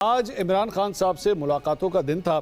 آج عمران خان صاحب سے ملاقاتوں کا دن تھا.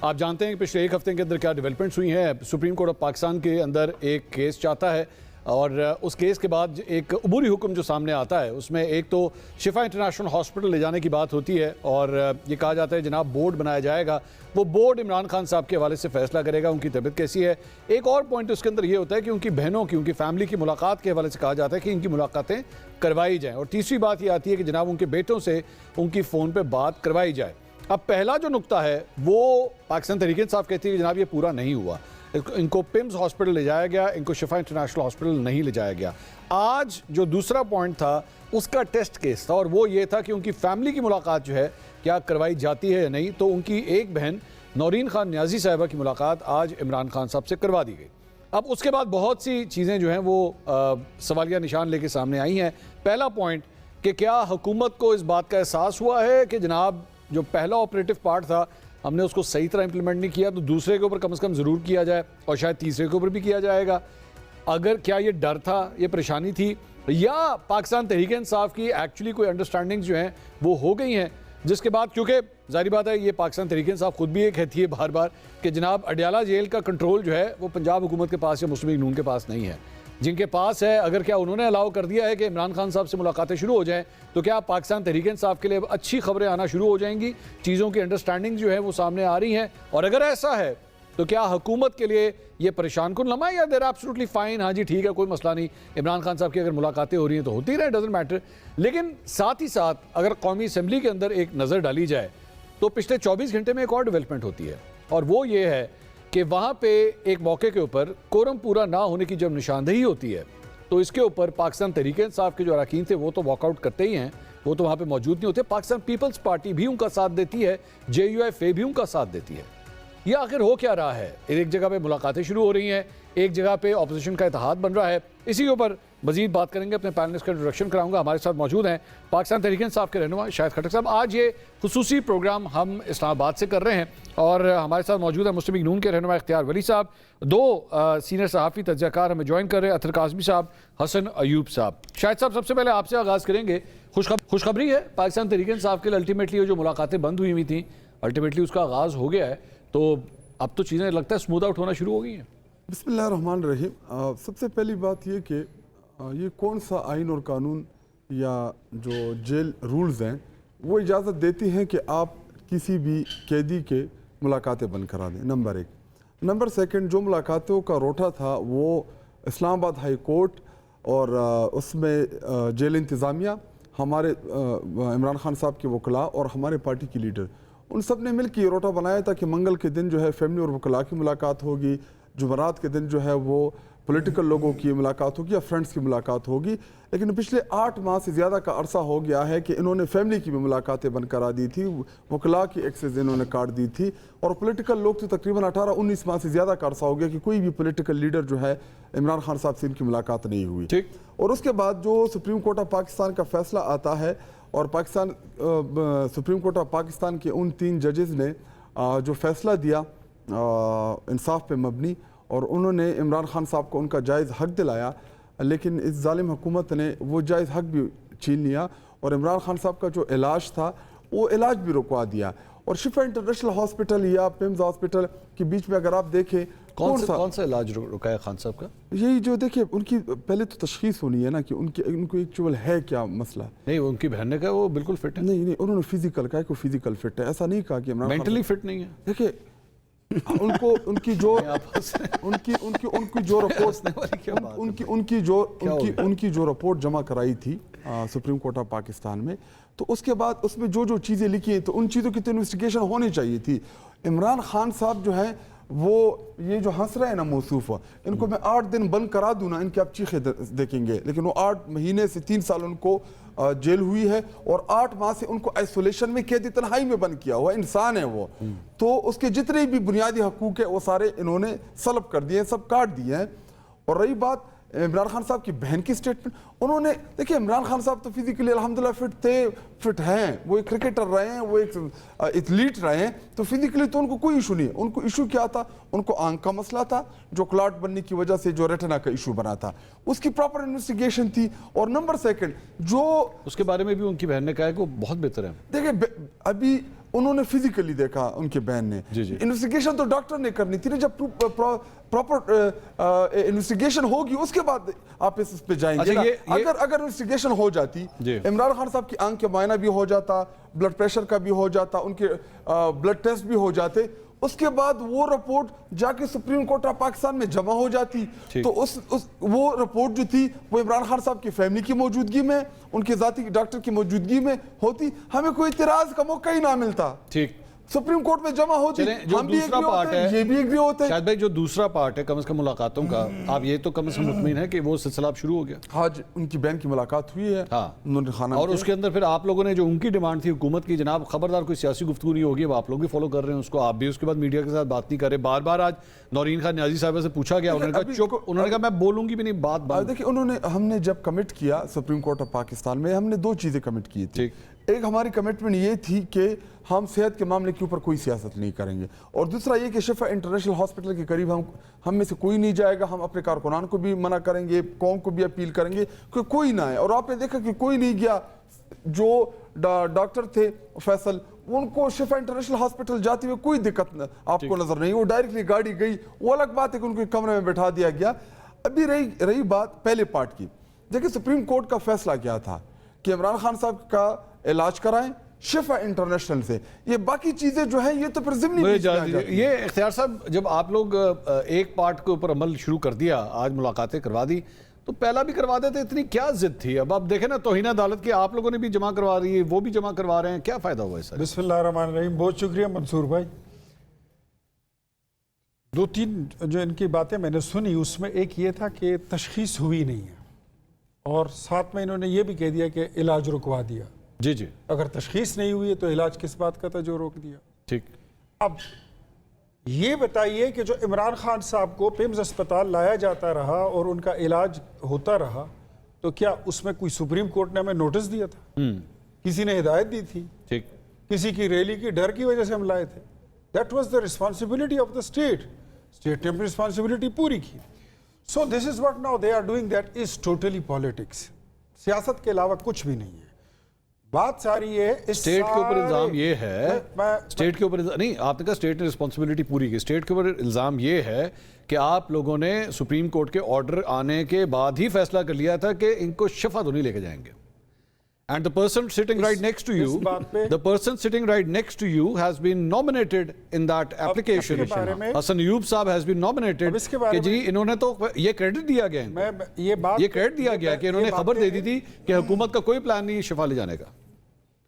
آپ جانتے ہیں کہ پچھلے ایک ہفتے کے اندر کیا ڈیولپمنٹس ہوئی ہیں. سپریم کورٹ آف پاکستان کے اندر ایک کیس چاہتا ہے اور اس کیس کے بعد ایک عبوری حکم جو سامنے آتا ہے اس میں ایک تو شفا انٹرنیشنل ہاسپٹل لے جانے کی بات ہوتی ہے اور یہ کہا جاتا ہے جناب بورڈ بنایا جائے گا, وہ بورڈ عمران خان صاحب کے حوالے سے فیصلہ کرے گا ان کی طبیعت کیسی ہے. ایک اور پوائنٹ اس کے اندر یہ ہوتا ہے کہ ان کی بہنوں کی, ان کی فیملی کی ملاقات کے حوالے سے کہا جاتا ہے کہ ان کی ملاقاتیں کروائی جائیں. اور تیسری بات یہ آتی ہے کہ جناب ان کے بیٹوں سے ان کی فون پہ بات کروائی جائے. اب پہلا جو نقطہ ہے وہ پاکستان تحریک انصاف کہتی ہے کہ جناب یہ پورا نہیں ہوا, ان کو پمز ہاسپٹل لے جایا گیا, ان کو شفا انٹرنیشنل ہاسپٹل نہیں لے جایا گیا. آج جو دوسرا پوائنٹ تھا اس کا ٹیسٹ کیس تھا اور وہ یہ تھا کہ ان کی فیملی کی ملاقات جو ہے کیا کروائی جاتی ہے یا نہیں. تو ان کی ایک بہن نورین خان نیازی صاحبہ کی ملاقات آج عمران خان صاحب سے کروا دی گئی. اب اس کے بعد بہت سی چیزیں جو ہیں وہ سوالیہ نشان لے کے سامنے آئی ہیں. پہلا پوائنٹ کہ کیا حکومت کو اس بات کا احساس ہوا ہے کہ جناب جو پہلا آپریٹو پارٹ تھا ہم نے اس کو صحیح طرح امپلیمنٹ نہیں کیا, تو دوسرے کے اوپر کم از کم ضرور کیا جائے اور شاید تیسرے کے اوپر بھی کیا جائے گا. اگر کیا یہ ڈر تھا, یہ پریشانی تھی, یا پاکستان تحریک انصاف کی ایکچولی کوئی انڈرسٹینڈنگز جو ہیں وہ ہو گئی ہیں, جس کے بعد کیونکہ ظاہری بات ہے یہ پاکستان تحریک انصاف خود بھی یہ کہتی ہے بار بار کہ جناب اڈیالہ جیل کا کنٹرول جو ہے وہ پنجاب حکومت کے پاس یا مسلم لیگ نون کے پاس نہیں ہے. جن کے پاس ہے, اگر کیا انہوں نے الاؤ کر دیا ہے کہ عمران خان صاحب سے ملاقاتیں شروع ہو جائیں تو کیا پاکستان تحریک انصاف کے لیے اچھی خبریں آنا شروع ہو جائیں گی, چیزوں کی انڈرسٹینڈنگ جو ہے وہ سامنے آ رہی ہیں. اور اگر ایسا ہے تو کیا حکومت کے لیے یہ پریشان کن لمحہ ہے یا دیر ایبسولوٹلی فائن, ہاں جی ٹھیک ہے کوئی مسئلہ نہیں, عمران خان صاحب کی اگر ملاقاتیں ہو رہی ہیں تو ہوتی رہے, ڈزنٹ میٹر. لیکن ساتھ ہی ساتھ اگر قومی اسمبلی کے اندر ایک نظر ڈالی جائے تو پچھلے 24 گھنٹے میں ایک اور ڈیولپمنٹ ہوتی ہے اور وہ یہ ہے کہ وہاں پہ ایک موقع کے اوپر کورم پورا نہ ہونے کی جب نشاندہی ہوتی ہے تو اس کے اوپر پاکستان تحریک انصاف کے جو اراکین تھے وہ تو واک آؤٹ کرتے ہی ہیں, وہ تو وہاں پہ موجود نہیں ہوتے. پاکستان پیپلز پارٹی بھی ان کا ساتھ دیتی ہے, JUIF بھی ان کا ساتھ دیتی ہے. یہ آخر ہو کیا رہا ہے؟ ایک جگہ پہ ملاقاتیں شروع ہو رہی ہیں, ایک جگہ پہ اپوزیشن کا اتحاد بن رہا ہے. اسی کے اوپر مزید بات کریں گے, اپنے پینلسٹ کا انٹروڈکشن کراؤں گا. ہمارے ساتھ موجود ہیں پاکستان تحریک انصاف کے رہنما شاہد خٹک صاحب. آج یہ خصوصی پروگرام ہم اسلام آباد سے کر رہے ہیں اور ہمارے ساتھ موجود ہیں مسلم لیگ نون کے رہنما اختیار ولی صاحب, دو سینئر صحافی تجزیہ کار ہمیں جوائن کر رہے ہیں, اطہر کاظمی صاحب, حسن ایوب صاحب. شاہد صاحب سب سے پہلے آپ سے آغاز کریں گے. خوشخبری ہے پاکستان تحریک انصاف کے لیے, الٹیمیٹلی جو ملاقاتیں بند ہوئی تھیں الٹیمیٹلی اس کا آغاز ہو گیا ہے, تو اب تو چیزیں لگتا ہے اسموتھ آؤٹ ہونا شروع ہو گئی ہیں. بسم اللہ الرحمن الرحیم. سب سے پہلی بات یہ کہ یہ کون سا آئین اور قانون یا جو جیل رولز ہیں وہ اجازت دیتی ہیں کہ آپ کسی بھی قیدی کے ملاقاتیں بند کرا دیں, نمبر ایک. نمبر سیکنڈ, جو ملاقاتوں کا روٹا تھا وہ اسلام آباد ہائی کورٹ اور اس میں جیل انتظامیہ, ہمارے عمران خان صاحب کے وکلاء اور ہمارے پارٹی کی لیڈر, ان سب نے مل کے یہ روٹا بنایا تھا کہ منگل کے دن جو ہے فیملی اور وکلاء کی ملاقات ہوگی, جمعرات کے دن جو ہے وہ پولیٹیکل لوگوں کی ملاقات ہوگی یا فرینڈز کی ملاقات ہوگی. لیکن پچھلے 8 ماہ سے زیادہ کا عرصہ ہو گیا ہے کہ انہوں نے فیملی کی بھی ملاقاتیں بند کرا دی تھی, وکلاء کی ایکسیس انہوں نے کاٹ دی تھی, اور پولیٹیکل لوگ تو تقریباً 18-19 ماہ سے زیادہ کا عرصہ ہو گیا کہ کوئی بھی پولیٹیکل لیڈر جو ہے عمران خان صاحب سے ان کی ملاقات نہیں ہوئی. اور اس کے بعد جو سپریم کورٹ آف پاکستان کا فیصلہ آتا ہے اور سپریم کورٹ آف پاکستان کے ان 3 ججز نے جو فیصلہ دیا انصاف پہ مبنی, اور انہوں نے عمران خان صاحب کو ان کا جائز حق دلایا, لیکن اس ظالم حکومت نے وہ جائز حق بھی چھین لیا اور عمران خان صاحب کا جو علاج تھا وہ علاج بھی رکوا دیا. اور شفا انٹرنیشنل ہاسپٹل یا پمز ہاسپٹل کے بیچ میں اگر آپ دیکھیں کون سا علاج رکایا خان صاحب کا, یہی جو دیکھیں ان کی پہلے تو تشخیص ہونی ہے نا کہ ان کو ایکچوئل ہے کیا مسئلہ. نہیں, ان کی بہن نے کہا وہ بالکل فٹ ہے. نہیں, انہوں نے فزیکل کہا کہ وہ فزیکل فٹ ہے, ایسا نہیں کہا کہ عمران مینٹلی فٹ نہیں ہے. دیکھیں ان کی جو رپورٹ جمع کرائی تھی سپریم کورٹ آف پاکستان میں, تو اس کے بعد اس میں جو چیزیں لکھی ہیں تو ان چیزوں کی تو انویسٹیگیشن ہونی چاہیے تھی. عمران خان صاحب جو ہیں وہ یہ جو ہنس رہے ہیں نا موصوف, ان کو میں 8 دن بند کرا دوں نا, ان کی آپ چیخیں دیکھیں گے, لیکن وہ 8 مہینے سے 3 سال ان کو جیل ہوئی ہے اور 8 ماہ سے ان کو آئسولیشن میں قیدی تنہائی میں بند کیا ہوا. انسان ہے وہ, تو اس کے جتنے بھی بنیادی حقوق ہیں وہ سارے انہوں نے سلب کر دیے ہیں, سب کاٹ دیے ہیں. اور رہی بات عمران خان صاحب کی بہن کی سٹیٹمنٹ. انہوں نے دیکھیں عمران خان صاحب تو فزیکلی الحمدللہ فٹ ہیں, وہ ایک کرکٹر رہے ہیں, وہ ایک ایتھلیٹ رہے ہیں, تو فزیکلی تو ان کو کوئی ایشو نہیں ہے. ان کو ایشو کیا تھا, ان کو آنکھ کا مسئلہ تھا جو کلاٹ بننے کی وجہ سے جو ریٹنا کا ایشو بنا تھا, اس کی پراپر انویسٹیگیشن تھی. اور نمبر سیکنڈ جو اس کے بارے میں بھی ان کی بہن نے کہا ہے کہ وہ بہت بہتر ہے. دیکھیں ابھی انہوں نے فزیکلی دیکھا ان کے بہن نے, انویسٹیگیشن تو ڈاکٹر نے کرنی تھی نا. جب پراپر انویسٹیگیشن ہوگی اس کے بعد آپ اس پہ جائیں گے. اگر انویسٹیگیشن ہو جاتی, عمران خان صاحب کی آنکھ کا معائنہ بھی ہو جاتا, بلڈ پریشر کا بھی ہو جاتا, ان کے بلڈ ٹیسٹ بھی ہو جاتے, اس کے بعد وہ رپورٹ جا کے سپریم کورٹ آف پاکستان میں جمع ہو جاتی, تو وہ رپورٹ جو تھی وہ عمران خان صاحب کی فیملی کی موجودگی میں, ان کے ذاتی ڈاکٹر کی موجودگی میں ہوتی, ہمیں کوئی اعتراض کا موقع ہی نہ ملتا. ٹھیک, سپریم کورٹ میں جمع ہوتی, ہم بھی ایگری ہوتے ہیں, یہ بھی ایگری ہوتے ہیں. شاہد بھائی جو دوسرا پارٹ ہے کم از کم ملاقاتوں کا, آپ یہ تو کم از کم مطمئن ہے کہ وہ سلسلہ اب شروع ہو گیا؟ آج ان کی بہن کی ملاقات ہوئی ہے نور خانہ, اور اس کے اندر پھر آپ لوگوں نے جو ان کی ڈیمانڈ تھی حکومت کی, جناب خبردار کوئی سیاسی گفتگو نہیں ہوگی, آپ لوگ بھی فالو کر رہے ہیں اس کو, آپ بھی اس کے بعد میڈیا کے ساتھ بات نہیں کر رہے. بار بار آج نورین خان نیازی صاحبہ سے پوچھا گیا, انہوں نے کہا چپ, انہوں نے کہا میں بولوں گی بھی نہیں, بات بند. دیکھیں ہم نے جب کمٹ کیا سپریم کورٹ آف پاکستان میں, ہم نے دو چیزیں کمٹ کی تھی. ایک ہماری کمٹمنٹ یہ تھی کہ ہم صحت کے معاملے کے اوپر کوئی سیاست نہیں کریں گے, اور دوسرا یہ کہ شفا انٹرنیشنل ہاسپٹل کے قریب ہم میں سے کوئی نہیں جائے گا. ہم اپنے کارکنان کو بھی منع کریں گے, قوم کو بھی اپیل کریں گے کہ کوئی نہ آئے. اور آپ نے دیکھا کہ کوئی نہیں گیا. جو ڈاکٹر تھے فیصل, ان کو شفا انٹرنیشنل ہاسپٹل جاتے ہوئے کوئی دقت آپ کو نظر نہیں, وہ ڈائریکٹلی گاڑی گئی, وہ الگ بات ہے کہ ان کو کمرے میں بیٹھا دیا گیا. ابھی رہی بات پہلے پارٹ کی, دیکھیں سپریم کورٹ کا فیصلہ کیا تھا کہ عمران خان صاحب کا علاج کرائیں شفا انٹرنیشنل سے. یہ باقی چیزیں جو ہیں یہ تو پھر ضمنی یہ اختیار صاحب, جب آپ لوگ ایک پارٹ کے اوپر عمل شروع کر دیا, آج ملاقاتیں کروا دی, تو پہلا بھی کروا دیتے, اتنی کیا ضد تھی؟ اب آپ دیکھیں نا توہین عدالت کی آپ لوگوں نے بھی جمع کروا رہی ہے, وہ بھی جمع کروا رہے ہیں, کیا فائدہ ہوا اس؟ بسم اللہ الرحمن الرحیم. بہت شکریہ منصور بھائی. دو تین جو ان کی باتیں میں نے سنی, اس میں ایک یہ تھا کہ تشخیص ہوئی نہیں ہے, اور ساتھ میں انہوں نے یہ بھی کہہ دیا کہ علاج رکوا دیا. جی اگر تشخیص نہیں ہوئی ہے تو علاج کس بات کا تھا جو روک دیا؟ ٹھیک. اب یہ بتائیے کہ جو عمران خان صاحب کو پیمز اسپتال لایا جاتا رہا اور ان کا علاج ہوتا رہا, تو کیا اس میں کوئی سپریم کورٹ نے ہمیں نوٹس دیا تھا؟ کسی نے ہدایت دی تھی؟ ٹھیک, کسی کی ریلی کی ڈر کی وجہ سے ہم لائے تھے؟ That was the responsibility of the state. State نے اپنی ریسپانسبلٹی پوری کی. So this is what now they are doing, that is totally politics. سیاست کے علاوہ کچھ بھی نہیں ہے. بات ساری ہے اسٹیٹ کے اوپر الزام یہ ہے, اسٹیٹ کے اوپر نہیں, آپ نے کہا اسٹیٹ نے رسپانسبلٹی پوری کی, اسٹیٹ کے اوپر الزام یہ ہے کہ آپ لوگوں نے سپریم کورٹ کے آرڈر آنے کے بعد ہی فیصلہ کر لیا تھا کہ ان کو شفا تو نہیں لے کے جائیں گے. And the person sitting right next to you, the person sitting right next to you has been nominated in that application. Hassan Ayub صاحب has been nominated کہ جی انہوں نے تو یہ کریڈٹ دیا گیا ہے, یہ کریڈٹ دیا گیا کہ انہوں نے خبر دے دی تھی کہ حکومت کا کوئی پلان نہیں شفا لے جانے کا.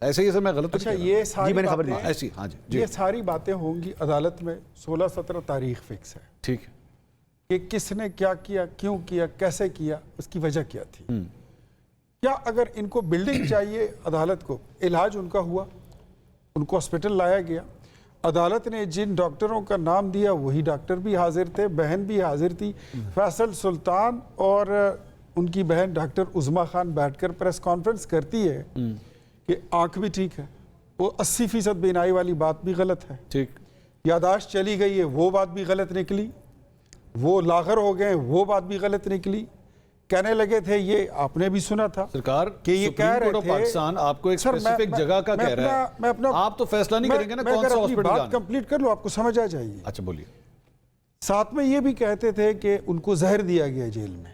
ایسے ہی سے میں غلط اچھا, یہ ساری خبر دی ایسی. ہاں جی, یہ ساری باتیں ہوں گی عدالت میں. 16-17 تاریخ فکس ہے. ٹھیک, کہ کس نے کیا کیا, کیوں کیا, کیسے کیا, اس کی وجہ کیا تھی. کیا اگر ان کو بلڈنگ چاہیے عدالت کو, علاج ان کا ہوا, ان کو ہاسپٹل لایا گیا, عدالت نے جن ڈاکٹروں کا نام دیا وہی ڈاکٹر بھی حاضر تھے, بہن بھی حاضر تھی, فیصل سلطان اور ان کی بہن ڈاکٹر عظما خان بیٹھ کر پریس کانفرنس کرتی ہے کہ آنکھ بھی ٹھیک ہے, وہ 80% بینائی والی بات بھی غلط ہے, ٹھیک, یاداشت چلی گئی ہے وہ بات بھی غلط نکلی, وہ لاغر ہو گئے وہ بات بھی غلط نکلی. کہنے لگے تھے, یہ آپ نے بھی سنا تھا سرکار کہ یہ کہہ رہے تھے پاکستان آپ کو ایک اسپیسیفک جگہ کا کہہ رہا ہے, آپ تو فیصلہ نہیں کریں گے نا کون سا ہاسپٹل جانا. بات کمپلیٹ کر لو, آپ کو سمجھ آ جائے گی. اچھا بولیے. ساتھ میں یہ بھی کہتے تھے کہ ان کو زہر دیا گیا جیل میں,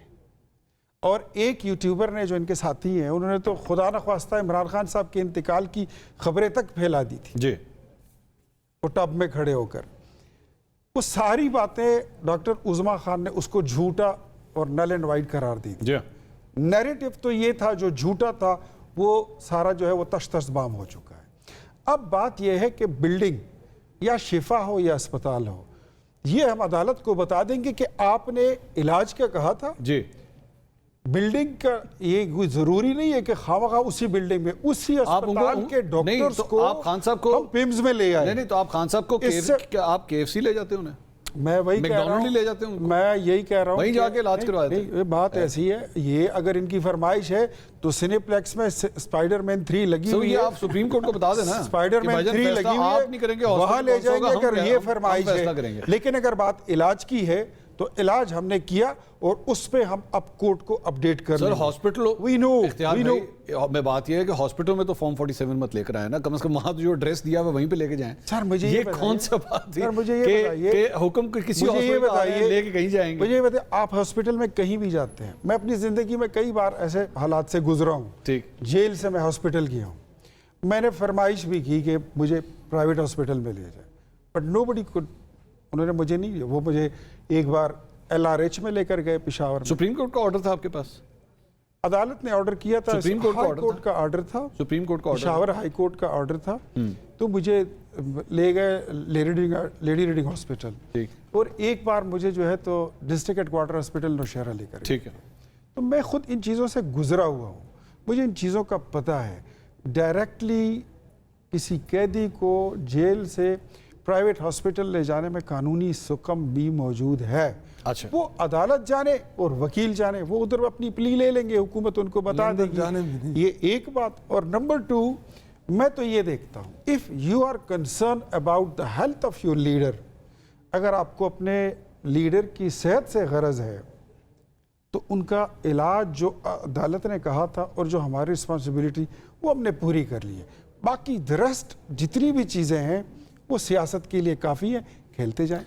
اور ایک یوٹیوبر نے جو ان کے ساتھی ہیں انہوں نے تو خدا نخواستہ عمران خان صاحب کے انتقال کی خبریں تک پھیلا دی تھی جی, وہ ٹب میں کھڑے ہو کر. وہ ساری باتیں ڈاکٹر عظما خان نے اس کو جھوٹا اور نل اینڈ وائٹ قرار دی تھی. نیریٹو تو یہ تھا جو جھوٹا تھا وہ سارا جو ہے وہ تش تش بام ہو چکا ہے. اب بات یہ ہے کہ بلڈنگ یا شفا ہو یا اسپتال ہو, یہ ہم عدالت کو بتا دیں گے کہ آپ نے علاج کیا کہا تھا. جی, بلڈنگ کا یہ کوئی ضروری نہیں ہے کہ خواہ اسی بلڈنگ میں اسی اسپتال کے ڈاکٹرز کو آپ خان صاحب کو ہم پیمز میں لے آئے. نہیں تو آپ خان صاحب کو آپ KFC لے جاتے انہیں. میں وہی کہہ رہا McDonald ہی لے جاتے ہیں ہوں ان کو؟ میں یہی کہہ رہا ہوں وہیں جا کہ کے علاج کرواتے ہیں؟ نہیں، یہ بات ایسی ہے، یہ اگر ان کی فرمائش ہے تو سینیپلیکس میں اسپائڈر مین 3 لگی ہوئی یہ ہے، آپ سپریم کورٹ کو بتا دینا اسپائڈر مین 3 لگی ہوئی آپ نہیں کریں گے، ہے، وہاں لے جائیں گے اگر یہ فرمائش فیصلہ ہے. کریں گے. لیکن اگر بات علاج کی ہے تو علاج ہم نے کیا اور اس پہ ہم اب کورٹ کو اپڈیٹ کر سر ہاسپٹل We know, اختیار we know. میں بات یہ ہے کہ ہاسپٹل میں تو فارم 47 مت لے کر آئے نا، کم از کم وہاں جو ایڈریس دیا ہوا وہیں پہ لے کے جائیں. سر مجھے یہ کون سا بات تھی سر مجھے یہ کہ بتائیے حکم کسی مجھے یہ ہاسپٹل کا بتائیے لے کے کہیں جائیں گے؟ مجھے یہ بتائیے آپ ہاسپٹل میں کہیں بھی جاتے ہیں، میں اپنی زندگی میں کئی بار ایسے حالات سے گزرا ہوں، ٹھیک. جیل سے میں ہاسپٹل گیا ہوں، میں نے فرمائش بھی کی کہ مجھے پرائیویٹ ہاسپٹل میں لے جائے، بٹ نو بڈی کوڈ، انہوں نے مجھے نہیں، وہ مجھے ایک بار LRH میں لے کر گئے پشاور میں. سپریم کورٹ کا آرڈر تھا آپ کے پاس؟ عدالت نے آرڈر کیا تھا، سپریم کورٹ کا ہائی آرڈر کورٹ کا آرڈر تھا، سپریم کورٹ کا آرڈر پشاور ہائی کورٹ کا آرڈر تھا، تو مجھے لے گئے لیڈی ریڈنگ ہاسپٹل، ٹھیک اور ایک بار مجھے جو ہے تو district headquarter hospital Nowshera لے کر. ٹھیک ہے. تو میں خود ان چیزوں سے گزرا ہوا ہوں، مجھے ان چیزوں کا پتہ ہے. ڈائریکٹلی کسی قیدی کو جیل سے پرائیویٹ ہاسپٹل لے جانے میں قانونی سکم بھی موجود ہے. اچھا. وہ عدالت جانے اور وکیل جانے، وہ ادھر اپنی پلی لے لیں گے، حکومت ان کو بتا دے گی. یہ ایک بات. اور نمبر 2، میں تو یہ دیکھتا ہوں if you are concern about the health of your leader, اگر آپ کو اپنے لیڈر کی صحت سے غرض ہے تو ان کا علاج جو عدالت نے کہا تھا اور جو ہماری رسپانسبلٹی وہ ہم نے پوری کر لی ہے. باقی درست جتنی بھی چیزیں ہیں وہ سیاست کے لیے کافی ہیں، کھیلتے جائیں.